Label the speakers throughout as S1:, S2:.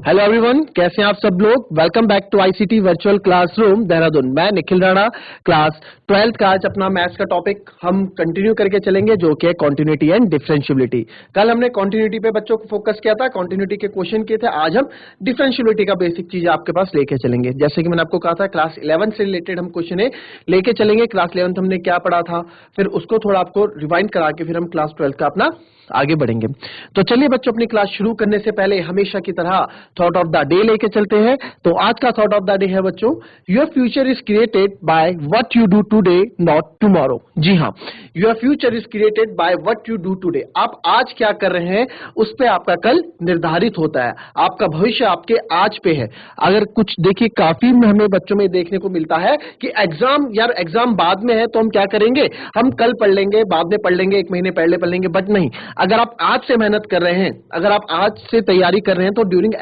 S1: Hello everyone, कैसे हैं आप सब लोग। Welcome back to ICT virtual classroom Dehradun. मैं निखिल राणा, क्लास 12th का आज अपना मैथ्स का टॉपिक हम कंटिन्यू करके चलेंगे, जो कि है कॉन्टिन्यूटी एंड डिफरेंशियबिलिटी। कल हमने कॉन्टिन्यूटी पे बच्चों को फोकस किया था, कॉन्टिन्यूटी के क्वेश्चन किए थे। आज हम डिफरेंशियबिलिटी का बेसिक चीज आपके पास लेके चलेंगे। जैसे कि मैंने आपको कहा था, क्लास 11 से रिलेटेड हम क्वेश्चन लेके चलेंगे। क्लास 11 हमने क्या पढ़ा था, फिर उसको थोड़ा आपको रिवाइंड करा के फिर हम क्लास 12 का अपना आगे बढ़ेंगे। तो चलिए बच्चों, अपनी क्लास शुरू करने से पहले हमेशा की तरह थॉट ऑफ द डे लेके चलते हैं। तो आज का थॉट ऑफ द डे है बच्चों, your future is created by what you do today, not tomorrow. जी हाँ, your future is created by what you do today. आप आज क्या कर रहे हैं उस पे आपका कल निर्धारित होता है। आपका भविष्य आपके आज पे है। अगर कुछ देखिए, काफी हमें बच्चों में देखने को मिलता है कि एग्जाम बाद में है तो हम क्या करेंगे, हम कल पढ़ लेंगे, बाद में पढ़ लेंगे, एक महीने पहले पढ़ लेंगे। बट नहीं, अगर आप आज से मेहनत कर रहे हैं, अगर आप आज से तैयारी कर रहे हैं, तो ड्यूरिंग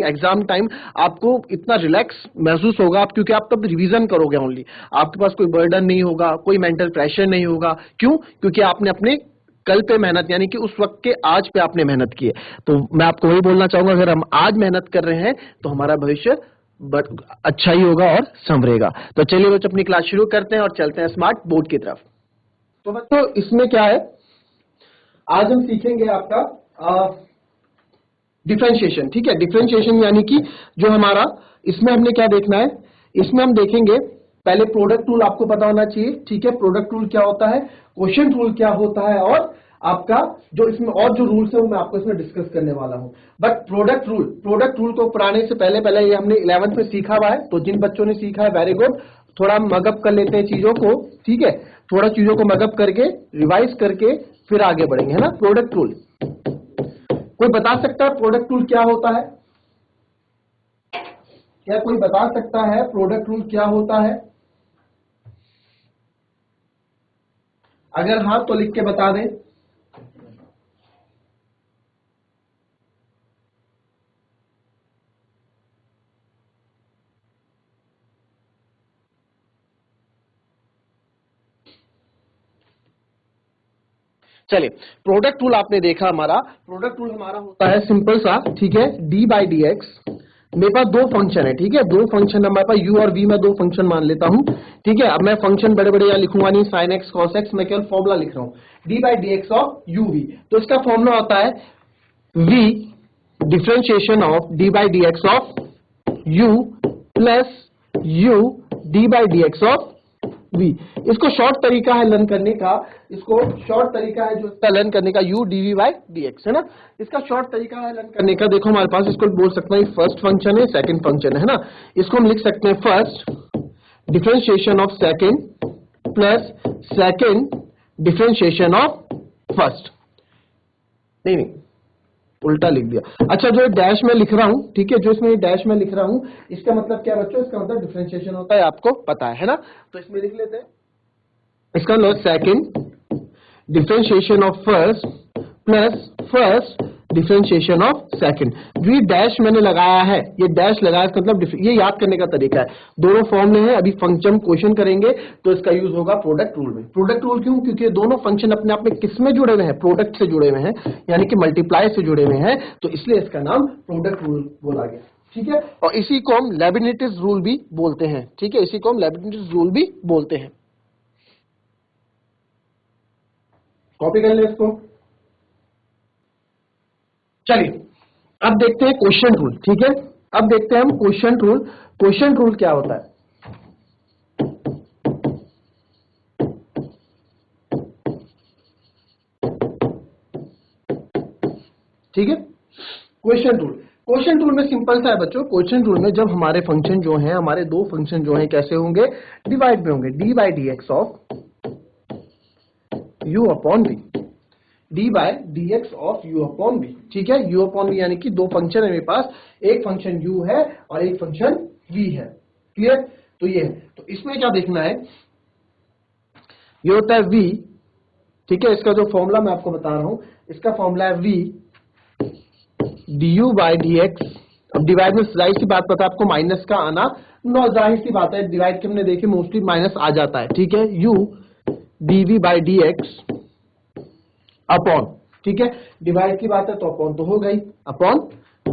S1: एग्जाम टाइम आपको इतना रिलैक्स महसूस होगा, क्योंकि आप तब रिवीजन करोगे ओनली। आपके पास कोई बर्डन नहीं होगा, कोई मेंटल प्रेशर नहीं होगा। क्यों? क्योंकि आपने अपने कल पे मेहनत, यानी कि उस वक्त के आज पे आपने मेहनत की है। तो मैं आपको वही बोलना चाहूंगा, अगर हम आज मेहनत कर रहे हैं तो हमारा भविष्य अच्छा ही होगा और संवरेगा। तो चलिए बच्चों, अपनी क्लास शुरू करते हैं और चलते हैं स्मार्ट बोर्ड की तरफ। तो बच्चों, इसमें क्या है, आज हम सीखेंगे आपका डिफरेंशिएशन। ठीक है, डिफरेंशिएशन यानी कि जो हमारा, इसमें हमने क्या देखना है, इसमें हम देखेंगे पहले प्रोडक्ट रूल आपको पता होना चाहिए। ठीक है, प्रोडक्ट रूल क्या होता है, क्वोशिएंट रूल क्या होता है, और आपका जो इसमें और जो रूल्स है वो मैं आपको इसमें डिस्कस करने वाला हूं। बट प्रोडक्ट रूल को पढ़ाने से पहले ये हमने 11th में सीखा हुआ है। तो जिन बच्चों ने सीखा है, वेरी गुड। थोड़ा मगअप कर लेते हैं चीजों को। ठीक है, थोड़ा चीजों को मगअप करके रिवाइज करके फिर आगे बढ़ेंगे, है ना। प्रोडक्ट रूल, कोई बता सकता है प्रोडक्ट रूल क्या होता है? क्या कोई बता सकता है प्रोडक्ट रूल क्या होता है? अगर हाँ तो लिख के बता दें। चलिए, प्रोडक्ट रूल आपने देखा, हमारा प्रोडक्ट रूल हमारा होता है सिंपल सा। ठीक है, डी बाई डी एक्स। मेरे पास दो फंक्शन है। ठीक है, दो फंक्शन हमारे पास, यू और वी में दो फंक्शन मान लेता हूं। ठीक है, अब मैं फंक्शन बड़े बड़े यहां लिखूंगा नहीं, साइन एक्स कॉस एक्स, मैं केवल फॉर्मूला लिख रहा हूं, d by d x of u v. तो इसका फॉर्मूला होता है v differentiation of d by d x of u plus u d by d x of v. इसको शॉर्ट तरीका है लर्न करने का, इसको शॉर्ट तरीका है जो इसका लर्न करने का, u d v by d x, है ना। इसका शॉर्ट तरीका है लर्न करने का। देखो हमारे पास, इसको बोल सकते हैं फर्स्ट फंक्शन है, सेकंड फंक्शन है ना। इसको हम लिख सकते हैं first differentiation of second plus second differentiation of first. नहीं, उल्टा लिख दिया। अच्छा, जो डैश में लिख रहा हूं, ठीक है, जो इसमें डैश में लिख रहा हूं, इसका मतलब क्या बच्चों, इसका मतलब डिफरेंशिएशन होता है, आपको पता है ना। तो इसमें लिख लेते हैं, इसका मतलब second differentiation of first plus first differentiation of second. V dash मैंने लगाया है, ये डैश लगाया, इसका मतलब ये याद करने का तरीका है। दोनों फॉर्मूले हैं, अभी फंक्शन क्वेश्चन करेंगे तो इसका यूज होगा प्रोडक्ट रूल में। प्रोडक्ट रूल क्यों? क्योंकि दोनों फंक्शन अपने आप में किस में जुड़े हुए हैं, प्रोडक्ट से जुड़े हुए हैं, यानी कि मल्टीप्लाई से जुड़े हुए हैं, तो इसलिए इसका नाम प्रोडक्ट रूल बोला गया। ठीक है, और इसी को हम लेबनिट्ज रूल भी बोलते हैं। ठीक है, इसी को हम लेबनिट्ज रूल भी बोलते हैं। कॉपी कर ले इसको। चलिए, अब देखते हैं क्वोशिएंट रूल। ठीक है, अब देखते हैं हम क्वोशिएंट रूल। क्वोशिएंट रूल क्या होता है? ठीक है, क्वोशिएंट रूल में सिंपल सा है बच्चों। क्वोशिएंट रूल में जब हमारे फंक्शन जो हैं, हमारे दो फंक्शन जो हैं, कैसे होंगे, डिवाइड में होंगे, d by d x of u upon v, d by d x of u upon v. ठीक है, यू अपॉन वी यानी कि दो फंक्शन है मेरे पास, एक फंक्शन यू है और एक फंक्शन वी है। क्लियर? तो ये है, तो इसमें क्या देखना है, ये होता है वी। ठीक है, इसका जो फॉर्मूला मैं आपको बता रहा हूं, इसका फॉर्मूला है v d u by d x. अब डिवाइड में जाहिर सी बात पता है आपको, माइनस का आना नो, जाहिर सी बात है, डिवाइड के हमने देखे मोस्टली माइनस आ जाता है। ठीक है, u d v by d x upon, ठीक है, डिवाइड की बात है तो अपॉन तो हो गई, अपॉन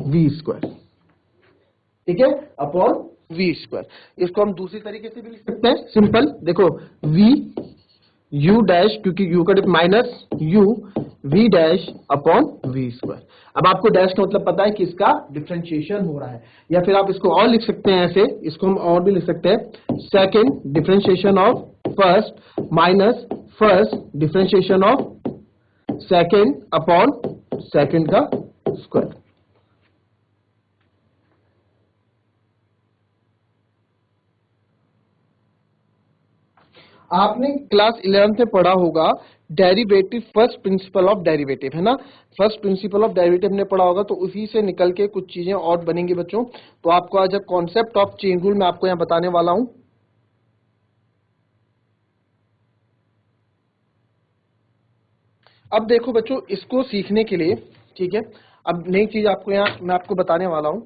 S1: वी स्क्वायर, ठीक है, अपॉन वी स्क्वायर। इसको हम दूसरी तरीके से भी लिख सकते हैं, सिंपल, देखो वी यू डैश, क्योंकि यू का minus u v dash upon v square. अब आपको डैश का मतलब पता है कि इसका डिफरेंशिएशन हो रहा है, या फिर आप इसको और लिख सकते हैं ऐसे, इसको हम और भी लिख सकते हैं, second differentiation of first minus first differentiation of second upon second का स्क्वायर। आपने क्लास 11th में पढ़ा होगा derivative, first principle of derivative, है ना, फर्स्ट प्रिंसिपल ऑफ डेरिवेटिव ने पढ़ा होगा, तो उसी से निकल के कुछ चीजें और बनेंगी बच्चों। तो आपको आज कॉन्सेप्ट ऑफ चेन रूल मैं आपको यहां बताने वाला हूं। अब देखो बच्चों, इसको सीखने के लिए, ठीक है, अब नई चीज आपको यहां मैं आपको बताने वाला हूं।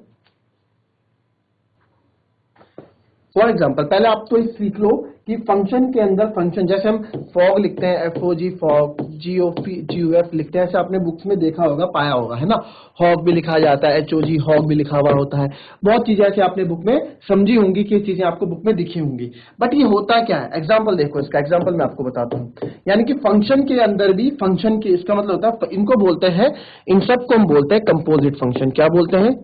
S1: फॉर एग्जाम्पल, पहले आप तो सीख लो कि फंक्शन के अंदर फंक्शन, जैसे हम फॉग लिखते हैं, F O G fog, G O P G O F लिखते हैं, ऐसे आपने बुक्स में देखा होगा, पाया होगा, है ना। हॉग भी लिखा जाता है, एच ओ जी हॉग भी लिखा हुआ होता है, बहुत चीजें ऐसे आपने बुक में समझी होंगी, कि चीजें आपको बुक में दिखी होंगी। बट ये होता क्या है, एग्जाम्पल देखो, इसका एग्जाम्पल मैं आपको बताता हूँ। यानी कि फंक्शन के अंदर भी फंक्शन के, इसका मतलब होता है, इनको बोलते हैं, इन सबको हम बोलते हैं कंपोजिट फंक्शन। क्या बोलते हैं,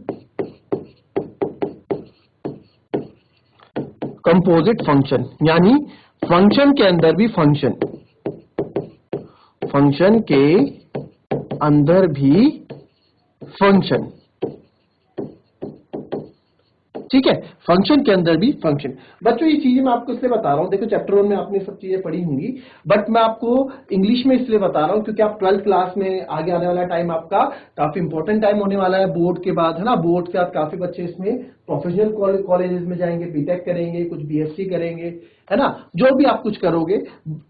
S1: कंपोजिट फंक्शन। यानी फंक्शन के अंदर भी फंक्शन, फंक्शन के अंदर भी फंक्शन, ठीक है, फंक्शन के अंदर भी फंक्शन। बच्चों ये चीजें मैं आपको इसलिए बता रहा हूं, देखो चैप्टर 1 में आपने सब चीजें पढ़ी होंगी, बट मैं आपको इंग्लिश में इसलिए बता रहा हूं क्योंकि आप 12th क्लास में आगे आने वाला टाइम आपका काफी इंपॉर्टेंट टाइम होने वाला है, बोर्ड के बाद, है ना। बोर्ड के बाद काफी बच्चे इसमें प्रोफेशनल कॉलेजेस में जाएंगे, बीटेक करेंगे, कुछ बीएससी करेंगे, है ना, जो भी आप कुछ करोगे।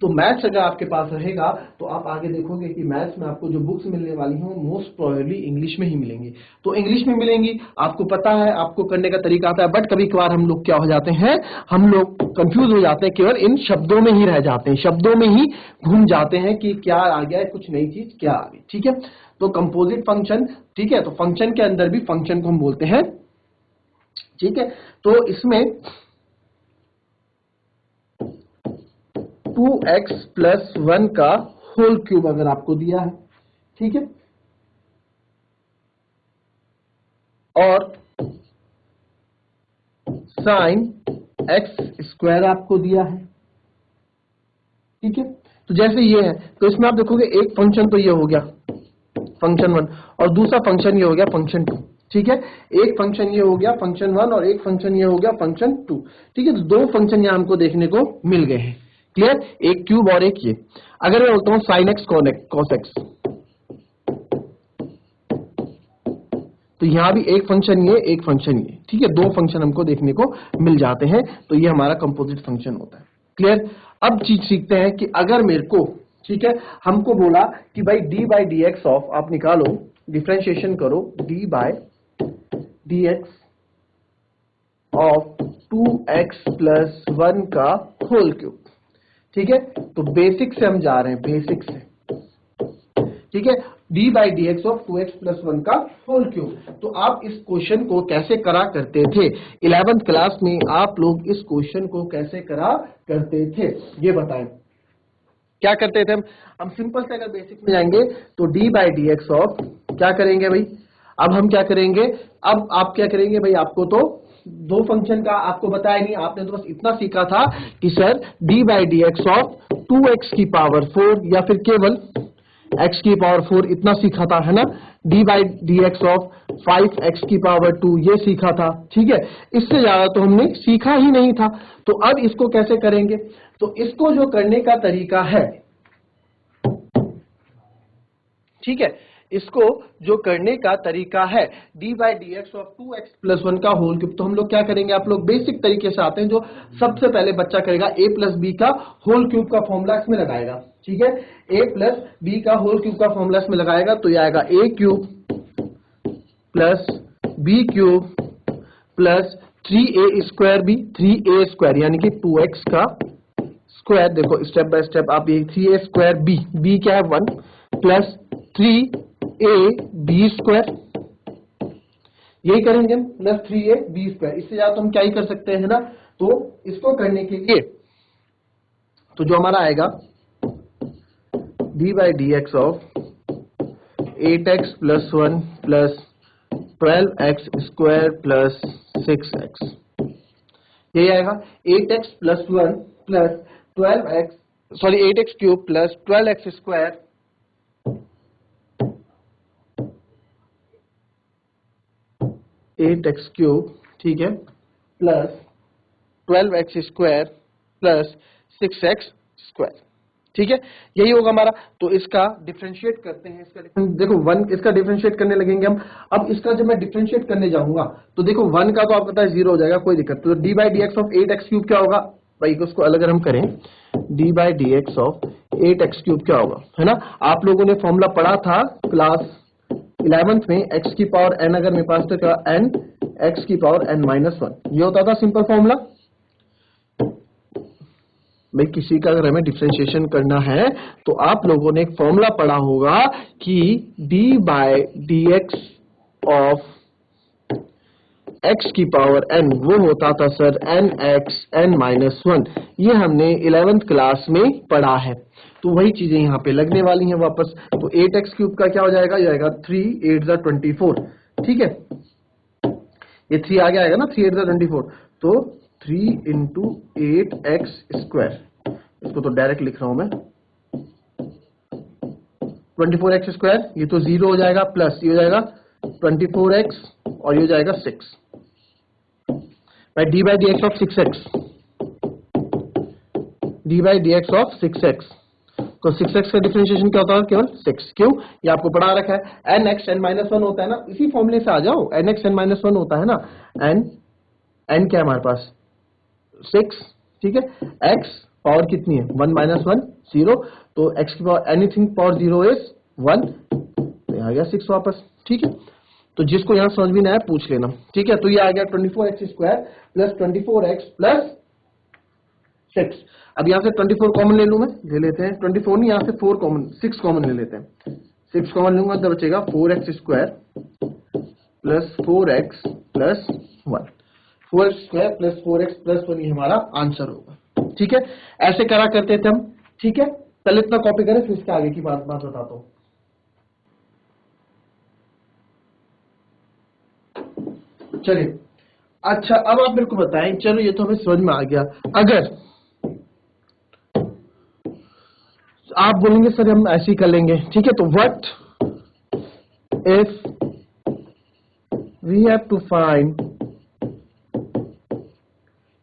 S1: तो मैथ्स अगर आपके पास रहेगा तो आप आगे देखोगे कि मैथ्स में आपको जो बुक्स मिलने वाली हैं वो मोस्ट प्रोबेबली इंग्लिश में ही मिलेंगी। तो इंग्लिश में मिलेंगी, आपको पता है, आपको करने का तरीका आता है, बट कभी कभार हम लोग क्या हो जाते हैं, हम लोग कंफ्यूज हो जाते हैं, केवल इन शब्दों में ही रह जाते हैं, शब्दों में ही घूम जाते हैं कि क्या आ गया है, कुछ नई चीज क्या आ गई, ठीक है। तो कंपोजिट फंक्शन, ठीक है, तो फंक्शन के अंदर भी फंक्शन को हम बोलते हैं, ठीक है। तो इसमें 2x प्लस 1 का होल क्यूब अगर आपको दिया है, ठीक है, और साइन x स्क्वायर आपको दिया है, ठीक है। तो जैसे ये है, तो इसमें आप देखोगे एक फंक्शन तो ये हो गया फंक्शन 1, और दूसरा फंक्शन ये हो गया फंक्शन 2, ठीक है। एक फंक्शन ये हो गया फंक्शन 1 और एक फंक्शन ये हो गया फंक्शन 2, ठीक है। तो दो फंक्शन यहां हमको देखने को मिल गए हैं, क्लियर, एक क्यूब और एक ये। अगर मैं बोलता हूं साइन एक्स कॉस एक्स, तो यहां भी एक फंक्शन ये, एक फंक्शन ये, ठीक है, दो फंक्शन हमको देखने को मिल जाते हैं, तो ये हमारा कंपोजिट फंक्शन होता है, क्लियर। अब चीज सीखते हैं कि अगर मेरे को, ठीक है, हमको बोला कि भाई D by d x of, आप निकालो, डिफ्रेंशिएशन करो, D by d x of 2x plus 1 का होल क्यूब, ठीक है। तो बेसिक से हम जा रहे हैं, बेसिक से, ठीक है, D by d x of 2x plus 1 का होल क्यूब। तो आप इस क्वेश्चन को कैसे करा करते थे 11th क्लास में, आप लोग इस क्वेश्चन को कैसे करा करते थे, ये बताएं। क्या करते थे हम सिंपल से, अगर बेसिक में जाएंगे तो D by d x of, क्या करेंगे भाई, अब हम क्या करेंगे, अब आप क्या करेंगे भाई, आपको तो दो फंक्शन का आपको बताया नहीं, आपने तो बस इतना सीखा था कि sir D by d x of 2x की पावर 4, या फिर केवल x की पावर 4, इतना सीखा था, है ना। D by d x of 5x की पावर 2, ये सीखा था, ठीक है। इससे ज्यादा तो हमने सीखा ही नहीं था। तो अब इसको कैसे करेंगे, तो इसको जो करने का तरीका है, ठीक है, इसको जो करने का तरीका है D by d x of 2x plus 1 का होल क्यूब, तो हम लोग क्या करेंगे, आप लोग बेसिक तरीके से आते हैं, जो सबसे पहले बच्चा करेगा a प्लस बी का होल क्यूब का फॉर्मूला इसमें लगाएगा, ठीक है। a प्लस बी का होल क्यूब का फॉर्मूला इसमें लगाएगा, तो ये आएगा a cube plus b cube plus 3a square b, 3a square यानी कि 2x का स्क्वायर, देखो स्टेप बाय स्टेप आप, ये 3a स्क्वायर बी, बी क्या है 1, प्लस 3a बी स्क्वायर, यही करेंगे हम, प्लस 3ab²। इससे ज्यादा तो हम क्या ही कर सकते हैं ना। तो इसको करने के लिए तो जो हमारा आएगा d/dx of 8x + 1 + 12x² + 6x, यही आएगा 8x + 1 + 8x³ + 12x², 8x³ ठीक है, प्लस 12x² + 6x², ठीक है, यही होगा हमारा। तो इसका डिफरेंशिएट करते हैं, देखो 1 इसका डिफरेंशिएट करने लगेंगे हम। अब इसका जब मैं डिफरेंशिएट करने जाऊंगा तो देखो 1 का तो आपको पता है 0 हो जाएगा, कोई दिक्कत। तो d/dx ऑफ 8x³ क्या होगा भाई, उसको अलग हम करें, d/dx ऑफ 8x³ क्या होगा, है ना। आप लोगों ने फॉर्मूला पढ़ा था क्लास 11th में, x की पावर n अगर मेरे पास तो क्या n x की पावर n -1, ये होता था सिंपल फॉर्मूला। भाई किसी का अगर हमें डिफरेंशिएशन करना है तो आप लोगों ने एक फॉर्मूला पढ़ा होगा कि d/dx ऑफ x की पावर n वो होता था सर nx n -1, ये हमने 11th क्लास में पढ़ा है। तो वही चीजें यहाँ पे लगने वाली हैं वापस। तो 8x³ का क्या हो जाएगा, ये आएगा 3 8 24, ठीक है, ये 3 आगे आएगा ना, 3 8 24, तो 3 × 8x², इसको तो डायरेक्ट लिख रहा हूं मैं 24x², ये तो 0 हो जाएगा, प्लस ये हो जाएगा 24x और ये हो जाएगा 6 bye d/dx of 6x, d/dx of 6x। तो 6x का डिफरेंशिएशन क्या होता है, केवल 6, क्यों, ये आपको पढ़ा रखा है, nx n -1 होता है ना, इसी फॉर्मूले से आ जाओ, nx n -1 होता है ना, n क्या है हमारे पास 6, ठीक है, x पावर कितनी है 1 - 1 0, तो x की पावर एनीथिंग पावर 0 इज 1, तो आ गया 6 वापस, ठीक है। तो जिसको यहां समझ में नहीं आया पूछ लेना, ठीक है। तो ये आ गया 24x² + 24x + 6। अब यहां से 24 कॉमन ले लूं मैं, ले लेते हैं 24 नहीं, यहां से 4 कॉमन 6 कॉमन ले लेते हैं, 6 कॉमन लूंगा तो बचेगा 4x² + 4x + 1, 4x² + 4x + 1, ये हमारा आंसर होगा, ठीक है। ऐसे करा करते थे हम, ठीक है। पहले इतना कॉपी करें फिर इसके आगे की बात बताता हूं। चलिए, अच्छा अब आप मेरे को बताएं, चलो ये तो हमें समझ में आ गया। अगर आप बोलेंगे सर हम ऐसे ही कर लेंगे, ठीक है, तो what if we have to find,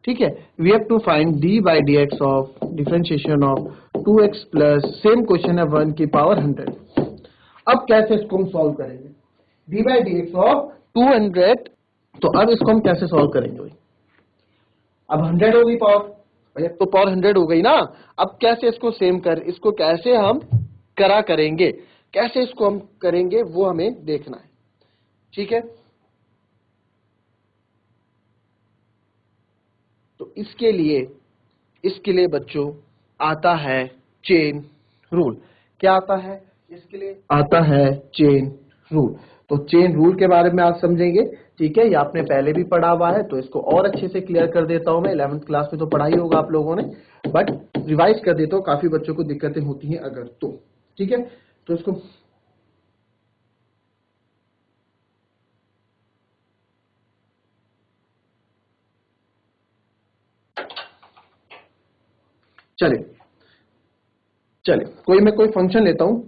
S1: ठीक है, we have to find d/dx of differentiation of 2x plus, same question है 1 की पावर 100। अब कैसे इसको हम सॉल्व करेंगे, d/dx ऑफ 200, तो अब इसको हम कैसे सॉल्व करेंगे भाई, अब 100 होगी पावर, भाई अब तो पावर 100 हो गई ना। अब कैसे इसको सेम कर, इसको कैसे हम करा करेंगे, कैसे इसको हम करेंगे वो हमें देखना है, ठीक है। तो इसके लिए बच्चों आता है चेन रूल। क्या आता है, इसके लिए आता है चेन रूल। तो चेन रूल के बारे में आप समझेंगे, ठीक है, ये आपने पहले भी पढ़ा हुआ है, तो इसको और अच्छे से क्लियर कर देता हूं मैं। 11th क्लास में तो पढ़ा ही होगा आप लोगों ने, बट रिवाइज कर देता हूं, काफी बच्चों को दिक्कतें होती हैं अगर तो, ठीक है। तो इसको चलिए कोई फंक्शन लेता हूं,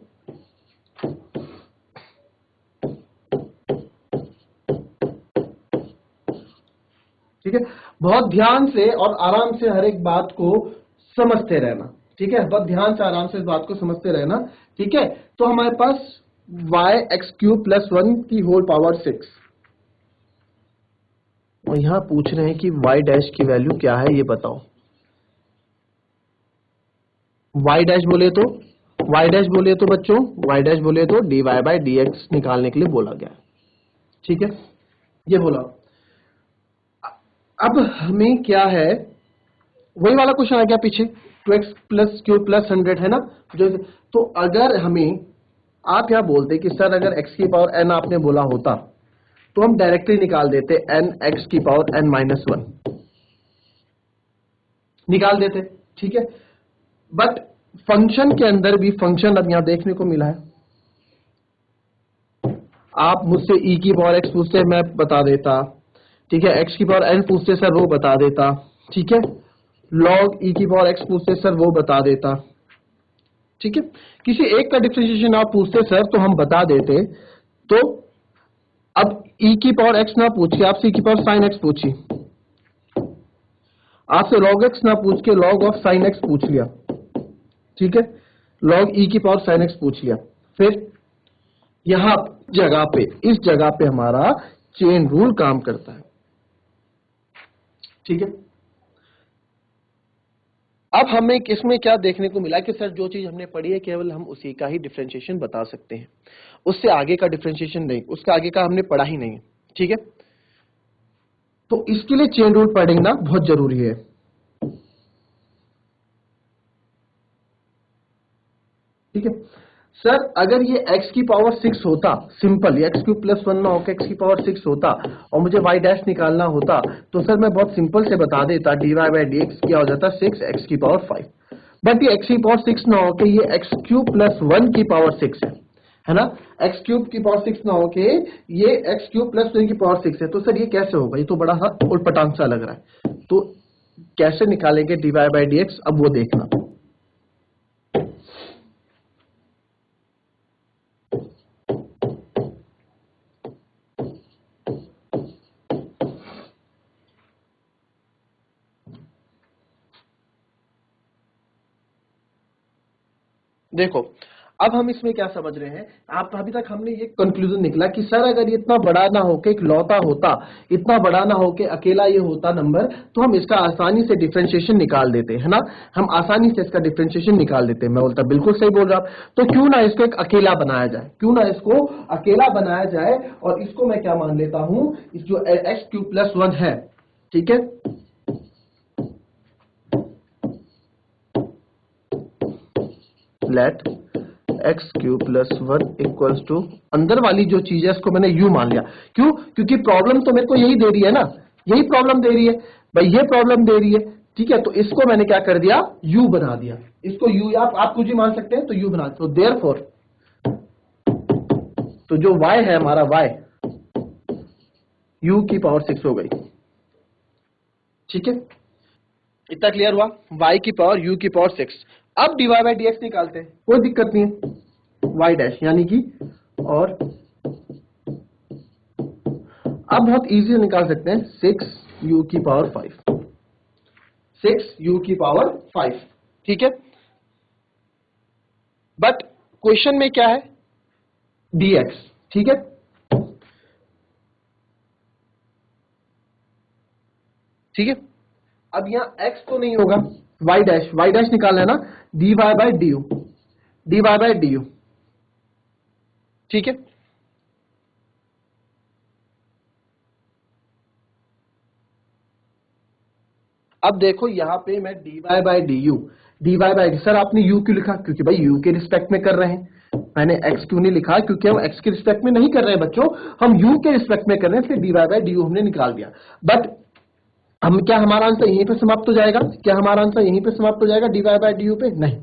S1: ठीक है। बहुत ध्यान से और आराम से हर एक बात को समझते रहना, ठीक है, बहुत ध्यान से आराम से इस बात को समझते रहना, ठीक है। तो हमारे पास y(x³ + 1 की होल पावर 6, और यहां पूछ रहे हैं कि y' की वैल्यू क्या है ये बताओ। y' बोले तो बच्चों, y' बोले तो dy/dx निकालने के लिए बोला गया, ठीक है, ये बोला। अब हमें क्या है, वही वाला क्वेश्चन आ गया पीछे, 2x + 100 है ना, जो तो अगर हमें आप यहां बोलते कि सर अगर x की पावर n आपने बोला होता तो हम डायरेक्टली निकाल देते एन एक्स की पावर एन माइनस वन निकाल देते, ठीक है। बट फंक्शन के अंदर भी फंक्शन अब यहां देखने को मिला है। आप मुझसे ई की पावर एक्स पूछते मैं बता देता, ठीक है। एक्स की पावर एन पूछते सर वो बता देता, ठीक है। लॉग ई की पावर एक्स पूछते सर वो बता देता, ठीक है। किसी एक का डिफरेंशिएशन आप पूछते सर तो हम बता देते। तो अब ई की पावर एक्स ना पूछ के आपसे ई की पावर साइन एक्स पूछी, आपसे लॉग एक्स ना पूछ के लॉग ऑफ साइन एक्स पूछ लिया, ठीक है। लॉग ई की पावर साइन एक्स पूछ लिया, फिर यहां जगह पे इस जगह पे हमारा चेन रूल काम करता है, ठीक है। अब हमें किसमें क्या देखने को मिला कि सर जो चीज हमने पढ़ी है केवल हम उसी का ही डिफरेंशिएशन बता सकते हैं, उससे आगे का डिफरेंशिएशन नहीं, उसका आगे का हमने पढ़ा ही नहीं है, ठीक है। तो इसके लिए चेन रूल पढ़ना बहुत जरूरी है, ठीक है। सर अगर ये x की पावर 6 होता, simple x cube plus one ना होकर x की पावर 6 होता और मुझे y डैश निकालना होता, तो सर मैं बहुत सिंपल से बता देता dy बाई डी एक्स क्या हो जाता 6 x की पावर 5। बट ये x की पावर 6 ना होकर ये x क्यूब प्लस 1 की पावर 6 है ना। x क्यूब की पावर 6 ना होके ये x क्यूब प्लस 1 की पावर 6 है। तो सर ये कैसे होगा, ये तो बड़ा सा उलपटांग सा लग रहा है। तो कैसे निकालेंगे dy बाई डी एक्स, अब वो देखना। देखो अब हम इसमें क्या समझ रहे हैं, आप अभी तक हमने ये कंक्लूजन निकला कि सर अगर ये इतना बड़ा ना होके एक लौता होता, इतना बड़ा ना होके अकेला ये होता नंबर, तो हम इसका आसानी से डिफरेंशिएशन निकाल देते है ना, हम आसानी से इसका डिफरेंशिएशन निकाल देते। मैं बोलता बिल्कुल सही बोल रहा। तो क्यों ना इसको एक अकेला बनाया जाए, क्यों ना इसको अकेला बनाया जाए, और इसको मैं क्या मान लेता हूं, इस जो एक्स क्यूब प्लस 1 है, ठीक है। Let x cube plus 1 equals to अंदर वाली जो चीज है इसको मैंने यू मान लिया। क्यों, क्योंकि प्रॉब्लम तो मेरे को यही दे रही है ना, यही प्रॉब्लम दे रही है भाई, ये प्रॉब्लम दे रही है, ठीक है। तो इसको मैंने क्या कर दिया, यू बना दिया। इसको यू आप कुछ भी मान सकते हैं, तो यू बना, तो देयरफॉर तो जो y है हमारा y u की पावर 6 हो गई, ठीक है। इतना क्लियर हुआ, y की पावर u की पावर 6। अब dy बाई डी एक्स निकालते हैं, कोई दिक्कत नहीं है, y डैश यानी कि, और अब बहुत इजी निकाल सकते हैं 6u की पावर 5, 6u की पावर 5, ठीक है। बट क्वेश्चन में क्या है, dx, ठीक है। ठीक है, अब यहां x तो नहीं होगा, y डैश निकालना है ना, dy by D you, dy by D you, ठीक है। अब देखो यहां पे मैं dy by D you, dy by, sir आपने u क्यों लिखा, क्योंकि भाई u के रिस्पेक्ट में कर रहे हैं। मैंने x क्यों नहीं लिखा, क्योंकि हम x के रिस्पेक्ट में नहीं कर रहे हैं बच्चों, हम u के रिस्पेक्ट में कर रहे हैं, इसलिए dy बाई डी यू हमने निकाल दिया। बट हम क्या, हमारा आंसर यहीं पे समाप्त हो जाएगा, क्या हमारा आंसर यहीं पे समाप्त हो जाएगा dy बाई डी यू पे? नहीं,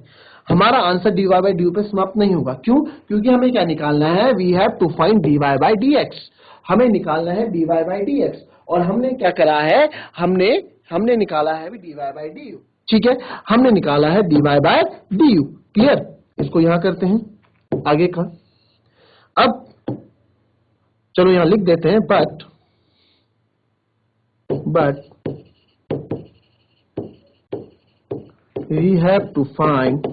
S1: हमारा answer dy by D you पे समाप्त नहीं होगा। क्यों, क्योंकि हमें क्या निकालना है, we have to find dy by d x, हमें निकालना है dy बाई डी एक्स। और हमने क्या करा है, हमने निकाला है dy बाई डी यू, ठीक है। हमने निकाला है dy by D you, clear. इसको यहां करते हैं आगे का। अब चलो यहां लिख देते हैं, but we have to find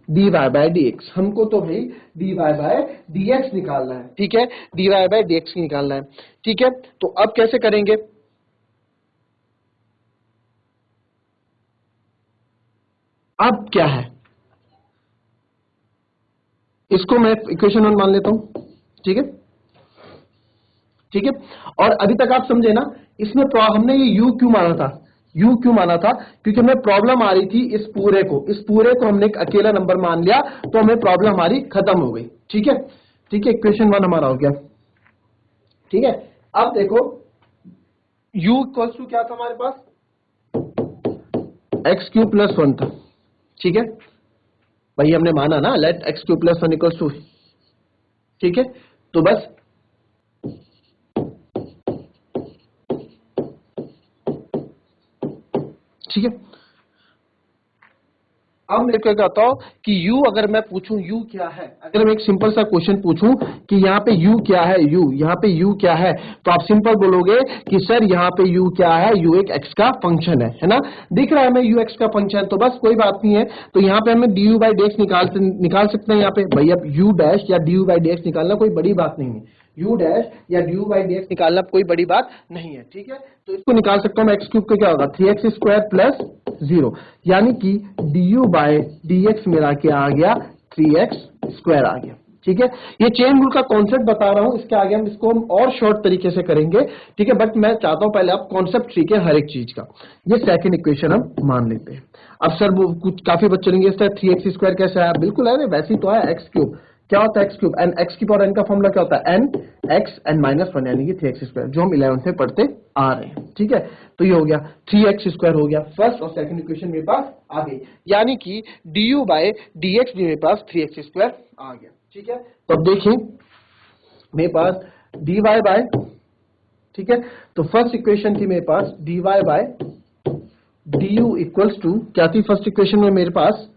S1: dy by d x, हमको तो भाई dy बाई डी एक्स निकालना है, ठीक है, dy बाई डी एक्स निकालना है, ठीक है। तो अब कैसे करेंगे, अब क्या है, इसको मैं इक्वेशन 1 मान लेता हूं, ठीक है, ठीक है। और अभी तक आप समझे ना, इसमें हमने ये u क्यों माना था, u क्यों माना था, क्योंकि हमें प्रॉब्लम आ रही थी इस पूरे को हमने एक अकेला नंबर मान लिया, तो हमें प्रॉब्लम हमारी खत्म हो गई, ठीक है। ठीक है, इक्वेशन 1 हमारा हो गया। ठीक है, अब देखो u इक्वल्स टू क्या था हमारे पास, एक्स क्यू प्लस 1 था। ठीक है भाई, हमने माना ना let x cube plus 1 equals to, ठीक है, तो बस ठीक है। अब मैं क्या कहता हूं कि u, अगर मैं पूछूं u क्या है, अगर मैं एक सिंपल सा क्वेश्चन पूछूं कि यहाँ पे u क्या है, u यहाँ पे u क्या है, तो आप सिंपल बोलोगे कि सर यहाँ पे u क्या है, u एक x का फंक्शन है ना, दिख रहा है हमें u x का फंक्शन, तो बस कोई बात नहीं है। तो यहाँ पे हमें du बाई डी एक्स निकाल सकते हैं यहाँ पे भाई। अब u डैश या du बाई डी एक्स निकालना कोई बड़ी बात नहीं है, u डैश या du बाई डी एक्स निकालना कोई बड़ी बात नहीं है। ठीक है, तो इसको निकाल सकता हूं मैं, एक्स क्यूब का क्या होगा 3x स्क्वायर प्लस 0, यानी कि du बाय डी एक्स मेरा क्या आ गया 3x स्क्वायर आ गया। ठीक है, ये चेन रूल का कॉन्सेप्ट बता रहा हूं, इसके आगे हम इसको और शॉर्ट तरीके से करेंगे। ठीक है, बट मैं चाहता हूं पहले आप कॉन्सेप्ट सीखे हर एक चीज का। ये सेकंड इक्वेशन हम मान लेते हैं। अब सर वो कुछ काफी बच्चे लेंगे, 3x स्क्वायर कैसे आया, बिल्कुल है वैसे ही तो है, एक्स क्यूब क्या होता है एक्स क्यूब, एन एक्स की पावर एन का फॉर्मूला क्या होता है एन एक्स एन माइनस 1, यानी कि 3x स्क्वायर, जो हम 11th में पढ़ते आ रहे हैं। ठीक है, तो ये हो गया 3x स्क्वायर हो गया, फर्स्ट और सेकंड इक्वेशन मेरे पास आ गई, यानी कि du बाय dx भी मेरे पास 3x स्क्वायर आ गया। ठीक है, तो अब देखिए मेरे पास dy बाय, ठीक है, तो फर्स्ट इक्वेशन थी मेरे पास dy by du equals to क्या थी फर्स्ट इक्वेशन में मेरे पास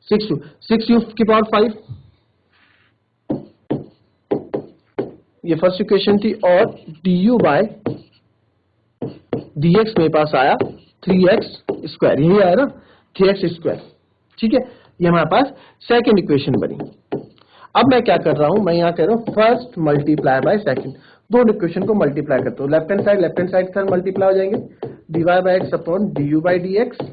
S1: 6u की पावर 5, ये फर्स्ट इक्वेशन थी, और du बाय dx मेरे पास आया 3x स्क्वायर, यही आया ना 3x स्क्वायर। ठीक है, ये हमारे पास सेकंड इक्वेशन बनी। अब मैं क्या कर रहा हूं, मैं यहां कह रहा हूं फर्स्ट मल्टीप्लाई बाय सेकंड, दोनों इक्वेशन को मल्टीप्लाई करता हूं, लेफ्ट हैंड साइड सर मल्टीप्लाई हो जाएंगे, dy by x upon du by dx,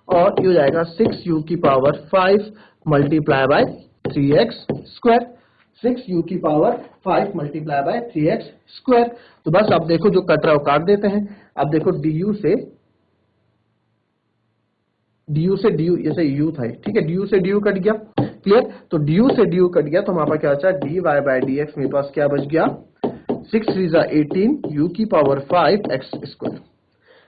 S1: और ये हो जाएगा 6u की power 5 multiply bye 3x square, 6u की power 5 multiply bye 3x square. तो बस अब देखो जो कट रहा है वो काट देते हैं। अब देखो du से du, जैसे u था, ठीक है, du से du कट गया, क्लियर, तो du से du कट गया, तो हमारे पास क्या बचा dy बाय dx, मेरे पास क्या बच गया 6 3 18 u की पावर 5 x स्क्वायर।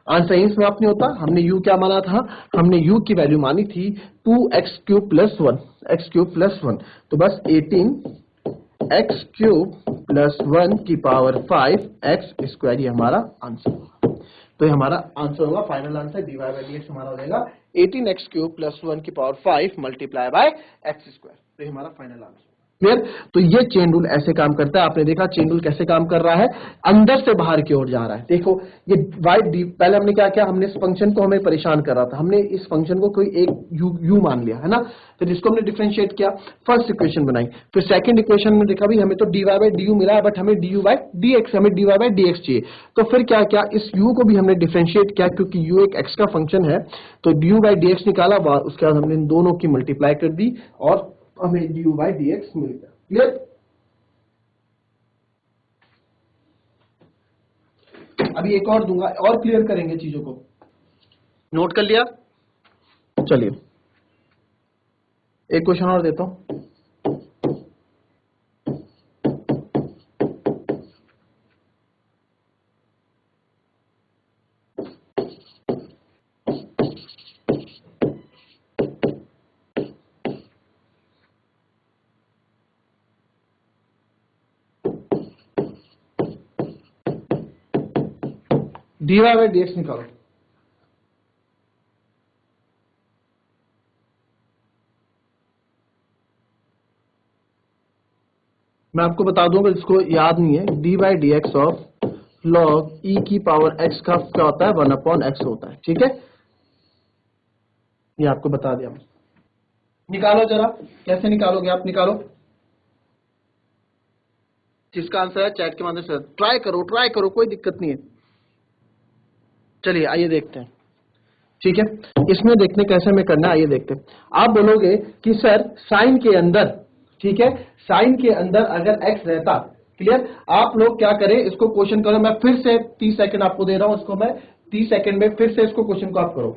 S1: आंसर यही समाप्त नहीं होता, हमने u क्या माना था, हमने u की वैल्यू मानी थी 2x cube plus 1, x cube plus 1, तो बस 18x क्यूब प्लस 1 की पावर 5 x स्क्वायर, ये हमारा आंसर होगा। तो ये हमारा आंसर होगा, final answer dy by dx हमारा हो जाएगा 18x क्यूब प्लस 1 की power 5 multiply by x square, तो ये हमारा फाइनल आंसर। क्लियर, तो ये चेन रूल ऐसे काम करता है। आपने देखा चेन रूल कैसे काम कर रहा है, अंदर से बाहर की ओर जा रहा है। देखो ये पहले हमने क्या किया, हमने इस फंक्शन को हमें परेशान कर रहा था, हमने इस फंक्शन को कोई एक u मान लिया है ना, फिर इसको हमने डिफरेंशिएट किया, फर्स्ट इक्वेशन बनाई, फिर सेकंड इक्वेशन में देखा भी हमें तो dy बाय du मिला है, बट हमें du बाय dx, हमें dy बाय dx चाहिए, तो फिर क्या किया, इस u को भी हमने डिफरेंशिएट किया, क्योंकि u एक x का फंक्शन है, तो du बाय dx निकाला, उसके बाद हमने इन दोनों की मल्टीप्लाई कर दी और हमें du बाय dx मिल गया। क्लियर, अभी एक और दूंगा और क्लियर करेंगे चीजों को, नोट कर लिया। चलिए एक क्वेश्चन और देता हूं, dy बाय dx निकालो। मैं आपको बता दूंगा, जिसको याद नहीं है, dy by dx of log e की पावर x का क्या होता है 1 अपॉन x होता है। ठीक है, ये आपको बता दिया। निकालो जरा, कैसे निकालोगे आप, निकालो, जिसका आंसर है चैट के माध्यम से ट्राई करो, कोई दिक्कत नहीं है। चलिए आइए देखते हैं। ठीक है, इसमें देखते कैसे में करना है, आइए देखते हैं। आप बोलोगे कि सर साइन के अंदर, ठीक है, साइन के अंदर अगर x रहता, क्लियर, आप लोग क्या करें, इसको क्वेश्चन करो, मैं फिर से 30 सेकंड आपको दे रहा हूं, इसको मैं 30 सेकंड में फिर से इसको क्वेश्चन को आप करो।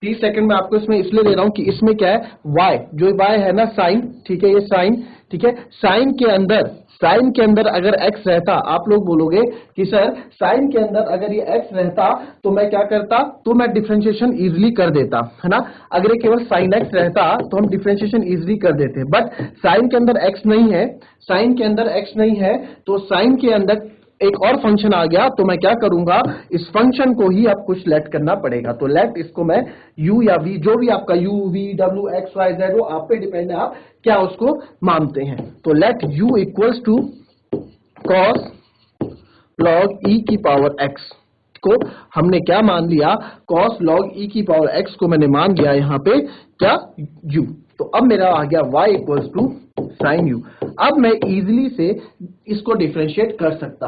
S1: 30 सेकंड में आपको इसमें इसलिए दे रहा हूं कि इसमें क्या है, y जो y है ना साइन, ठीक है, ये साइन, ठीक है, साइन के अंदर अगर x रहता, आप लोग बोलोगे कि सर साइन के अंदर अगर ये x रहता तो मैं क्या करता, तो मैं डिफरेंशिएशन इजीली कर देता, है ना। अगर ये केवल साइन x रहता तो हम डिफरेंशिएशन इजीली कर देते, बट साइन के अंदर x नहीं है, साइन के अंदर x नहीं है, तो साइन के अंदर एक और फंक्शन आ गया, तो मैं क्या करूंगा, इस फंक्शन को ही अब कुछ लेट करना पड़ेगा। तो लेट इसको मैं u या v, जो भी आपका u v w x y z, वो आप पे डिपेंड है, आप क्या उसको मानते हैं। तो let u equals to cos log e की पावर x को हमने क्या मान लिया, cos log e की पावर x को मैंने मान लिया यहाँ पे क्या, u। तो अब मेरा आ गया y equals to sine u। अब मैं इजीली से इसको डिफरेंशिएट कर सकता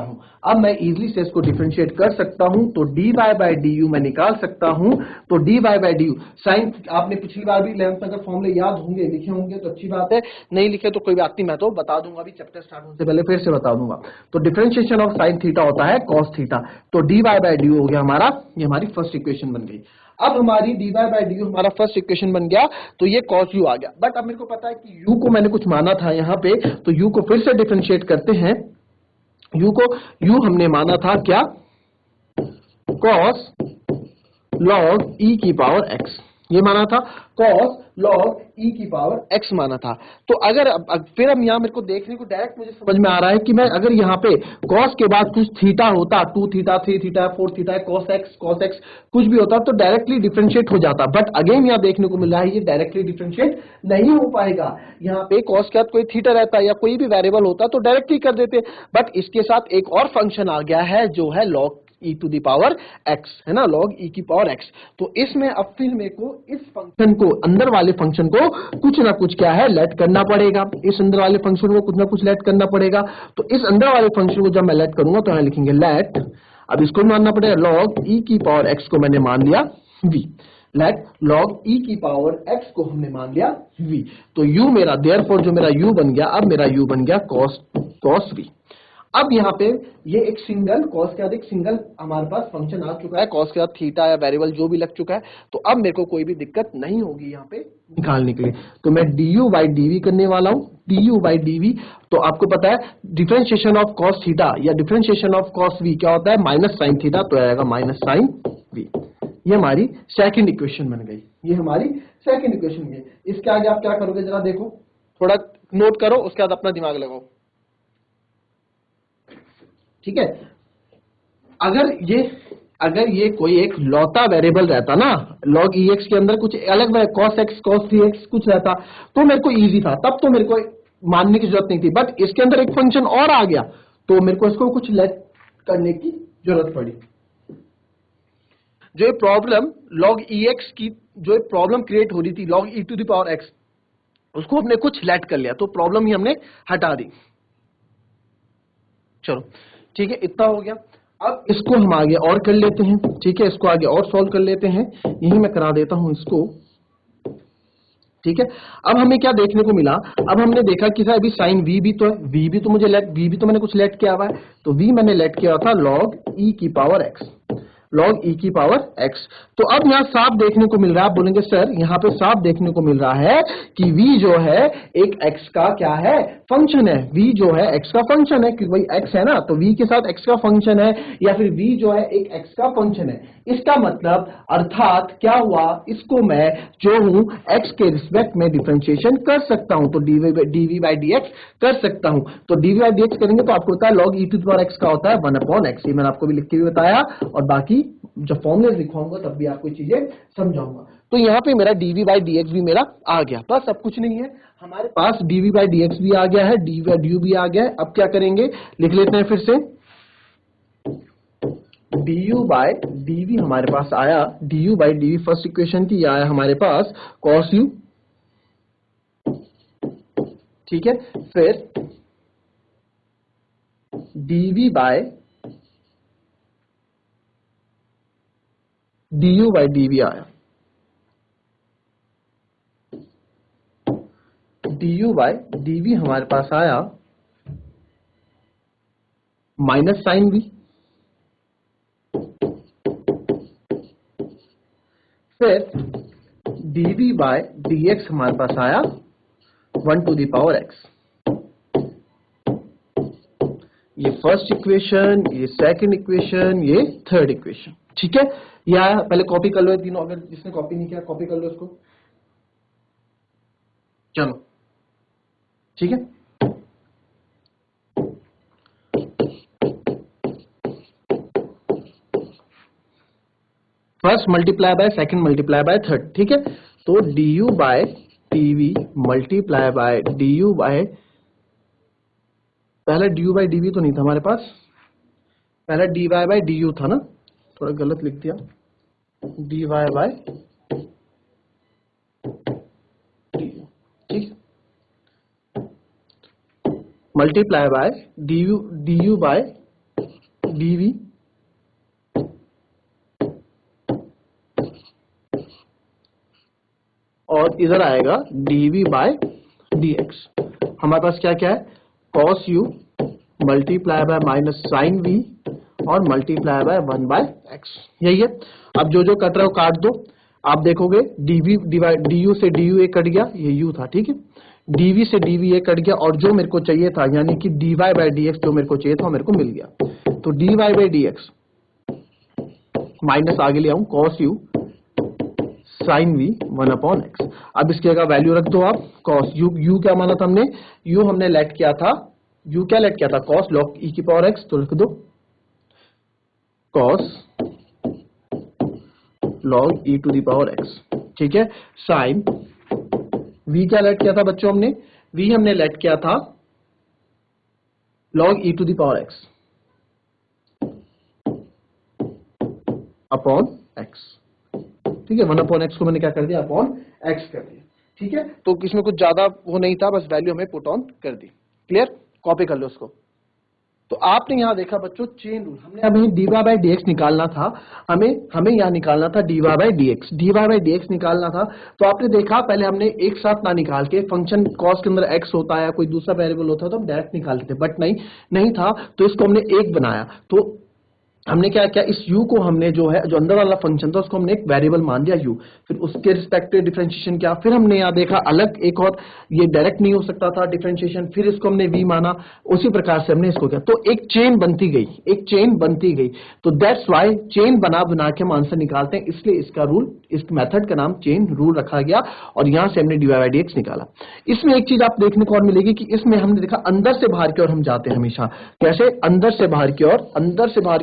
S1: हूं, तो dy बाय du मैं निकाल सकता हूं। तो dy बाय du साइन, आपने पिछली बार भी 11th में अगर फॉर्मूले याद होंगे, लिखे होंगे तो अच्छी बात है, नहीं लिखे तो कोई बात नहीं, मैं तो बता दूंगा, अभी चैप्टर स्टार्ट होने से पहले फिर से बता दूंगा। तो डिफरेंशिएशन ऑफ साइन थीटा होता है कॉस थीटा। तो dy बाय du हो गया हमारा, ये हमारी फर्स्ट इक्वेशन बन गई। अब हमारी dy बाय du हमारा फर्स्ट इक्वेशन बन गया, तो ये cos u आ गया। बट अब मेरे को पता है कि u को मैंने कुछ माना था यहाँ पे, तो u को फिर से डिफरेंशिएट करते हैं। u हमने माना था क्या, cos log e की पावर x, ये माना था, cos log e की पावर x माना था। तो अगर अब फिर हम यहाँ मेरे को देखने को डायरेक्ट मुझे समझ में आ रहा है कि मैं अगर यहाँ पे cos के बाद कुछ थीटा होता, 2 theta 3 theta 4 theta cos x कुछ भी होता तो डायरेक्टली डिफरेंशिएट हो जाता। बट अगेन यहाँ देखने को मिल रहा है ये डायरेक्टली डिफरेंशिएट नहीं हो पाएगा। यहाँ पे cos के बाद कोई थीटा रहता या कोई भी वेरिएबल होता तो डायरेक्टली कर देते, बट इसके साथ एक और फंक्शन आ गया है जो है log e to the power x, है ना, log e की पावर x। तो इसमें अब फिर मेरे को इस फंक्शन को, अंदर वाले फंक्शन को कुछ ना कुछ क्या है, लेट करना पड़ेगा, इस अंदर वाले फंक्शन को कुछ ना कुछ लेट करना पड़ेगा। तो इस अंदर वाले फंक्शन को जब मैं लेट करूंगा तो यहां लिखेंगे लेट, अब इसको मानना पड़ेगा log e की पावर x को मैंने मान लिया v, लेट log e की पावर x को हमने मान लिया v। तो u मेरा, देयरफॉर जो मेरा u बन गया, अब मेरा u बन गया cos v। अब यहाँ पे ये एक सिंगल cos के बाद एक सिंगल हमारे पास फंक्शन आ चुका है, cos के बाद थीटा या वेरिएबल जो भी लग चुका है, तो अब मेरे को कोई भी दिक्कत नहीं होगी यहाँ पे निकालने के लिए। तो मैं du बाई dv करने वाला हूँ, du बाई dv। तो आपको पता है डिफरेंशिएशन ऑफ cos थीटा या डिफरेंशिएशन ऑफ cos v क्या होता है, माइनस साइन थीटा, तो आएगा माइनस साइन v। ये हमारी सेकंड इक्वेशन बन गई, ये हमारी सेकंड इक्वेशन बन गई। इसके आगे आप क्या करोगे जरा देखो, थोड़ा नोट करो, उसके बाद अपना दिमाग लगाओ, ठीक है। अगर ये कोई एक लौता वेरिएबल रहता ना, log ex के अंदर कुछ अलग cos x cos 3x कुछ रहता तो मेरे को इजी था, तब तो मेरे को मानने की जरूरत नहीं थी। बट इसके अंदर एक फंक्शन और आ गया तो मेरे को इसको कुछ लेट करने की जरूरत पड़ी। जो प्रॉब्लम log ex की, जो प्रॉब्लम क्रिएट हो रही थी log e to the power x, उसको हमने कुछ लेट कर लिया, तो प्रॉब्लम ही हमने हटा दी। चलो ठीक है, इतना हो गया। अब इसको हम आगे और कर लेते हैं, ठीक है, इसको आगे और सॉल्व कर लेते हैं, यही मैं करा देता हूं इसको, ठीक है। अब हमें क्या देखने को मिला, अब हमने देखा कि सर अभी साइन v भी तो है, v भी तो मैंने कुछ लेट किया हुआ है, तो v मैंने लेट किया था log e की पावर x, log e की पावर x। तो अब यहाँ साफ देखने को मिल रहा है, आप बोलेंगे सर यहाँ पे साफ देखने को मिल रहा है कि v जो है एक x का क्या है, फंक्शन है, v जो है x का फंक्शन है, क्योंकि भाई x है ना, तो v के साथ x का फंक्शन है, या फिर v जो है एक x का फंक्शन है। इसका मतलब अर्थात क्या हुआ, इसको मैं जो हूं x के रिस्पेक्ट में डिफरेंशिएशन कर सकता हूं, तो dv बाई dx कर सकता हूं। तो dv बाई dx करेंगे तो आपको पता है log e to the power x का होता है 1/x, ये मैंने आपको भी लिख के भी बताया, और बाकी जब फॉर्मूले लिखवाऊंगा तब भी आपको चीजें समझाऊंगा। तो यहाँ पे मेरा dv बाई dx भी मेरा आ गया, बस अब कुछ नहीं है, हमारे पास dv बाई dx भी आ गया है, dv बाई du भी आ गया है। अब क्या करेंगे, लिख लेते हैं फिर से, du बाई dv हमारे पास आया, du by dv first equation की आया हमारे पास cos u, ठीक है, फिर dv by du by dv आया, du बाई dv हमारे पास आया माइनस साइन v, फिर dv बाय dx हमारे पास आया 1 टू द पावर x। ये फर्स्ट इक्वेशन, ये सेकंड इक्वेशन, ये थर्ड इक्वेशन, ठीक है। ये आया, पहले कॉपी कर लो ये तीनों, अगर जिसने कॉपी नहीं किया कॉपी कर लो इसको, चलो ठीक है। First multiply by second multiply by third, ठीक है। तो du by dv multiply by du by, पहले du बाय dv तो नहीं था हमारे पास, पहले dy बाय du था ना, थोड़ा गलत लिख दिया, dy बाय du, ठीक, multiply by du by dv और इधर आएगा dv बाय dx। हमारे पास क्या क्या है, cos u multiply by minus sine v और मल्टीप्लाई बाय 1 बाय x, यही है। अब जो जो कट रहा है वो काट दो, आप देखोगे du से du कट गया, ये u था, ठीक है। dv से dv कट गया, और जो मेरे को चाहिए था यानी कि dy बाय dx जो मेरे को चाहिए था वो मेरे को मिल गया। तो dy बाय dx माइनस आगे ले आऊं cos u sine v 1 upon x। अब इसकी जगह वैल्यू रख दो आप, cos u क्या माना था हमने, u हमने लेट किया था, u क्या लेट किया था, cos log e की पावर x, तो लिख दो cos log e to the power x, ठीक है। साइन v क्या लेट किया था बच्चों हमने, v हमने लेट किया था log e to the power x upon x, ठीक है। 1 अपॉन एक्स को मैंने क्या कर दिया, अपॉन एक्स कर दिया, ठीक है। तो इसमें कुछ ज्यादा वो नहीं था, बस वैल्यू हमें पुट ऑन कर दी, क्लियर, कॉपी कर लो उसको। तो आपने यहां देखा बच्चों चेन रूल, हमने हमें dy बाय dx निकालना था, हमें यहां निकालना था dy बाय dx निकालना था। तो आपने देखा पहले हमने एक साथ ना निकाल के, फंक्शन cos के अंदर x होता है, कोई दूसरा वेरिएबल होता है तो हम डायरेक्ट निकालते थे, बट नहीं था, तो इसको हमने एक बनाया। तो हमने क्या किया, इस u को हमने जो है, जो अंदर वाला फंक्शन था उसको हमने एक वेरिएबल मान दिया u, फिर उसके रिस्पेक्टिव डिफरेंशिएशन किया, फिर हमने यहाँ देखा अलग एक और, ये डायरेक्ट नहीं हो सकता था डिफरेंशिएशन, फिर इसको हमने v माना, उसी प्रकार से हमने इसको किया, तो एक चेन बनती गई। तो दैट्स व्हाई चेन बना के हम आंसर निकालते हैं, इसलिए इसका रूल, इस मेथड का नाम चेन रूल रखा गया, और यहां से हमने dy बाय dx निकाला। इसमें एक चीज आप देखने को और मिलेगी कि इसमें हमने देखा अंदर से बाहर की ओर हम जाते हैं हमेशा, कैसे, अंदर से बाहर की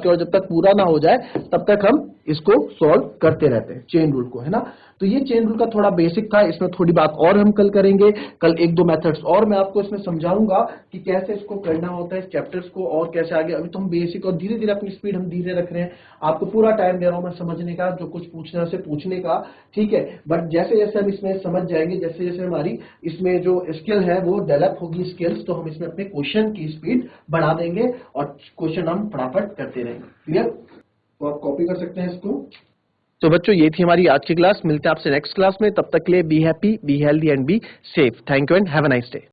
S1: ओर, जब तक पूरा ना हो जाए तब तक हम इसको सॉल्व करते रहते हैं चेन रूल को, है ना। तो ये चेन रूल का थोड़ा बेसिक था, इसमें थोड़ी बात और हम कल करेंगे, कल एक दो मेथड्स और मैं आपको इसमें समझाऊंगा कि कैसे इसको करना होता है इस चैप्टर्स को, और कैसे आगे। अभी तो हम बेसिक और धीरे धीरे अपनी स्पीड हम धीरे रख रहे हैं, आपको पूरा टाइम दे रहा हूं मैं समझने का, जो कुछ पूछना से पूछने का, ठीक है। बट जैसे जैसे हम इसमें समझ जाएंगे, जैसे जैसे हमारी इसमें जो स्किल है वो डेवलप होगी स्किल्स, तो हम इसमें अपने क्वेश्चन की स्पीड बढ़ा देंगे और क्वेश्चन हम फटाफट करते रहेंगे, क्लियर। तो आप कॉपी कर सकते हैं इसको। तो बच्चों ये थी हमारी आज की क्लास, मिलते हैं आपसे नेक्स्ट क्लास में, तब तक के लिए be happy, be healthy and be safe. Thank you and have a nice day.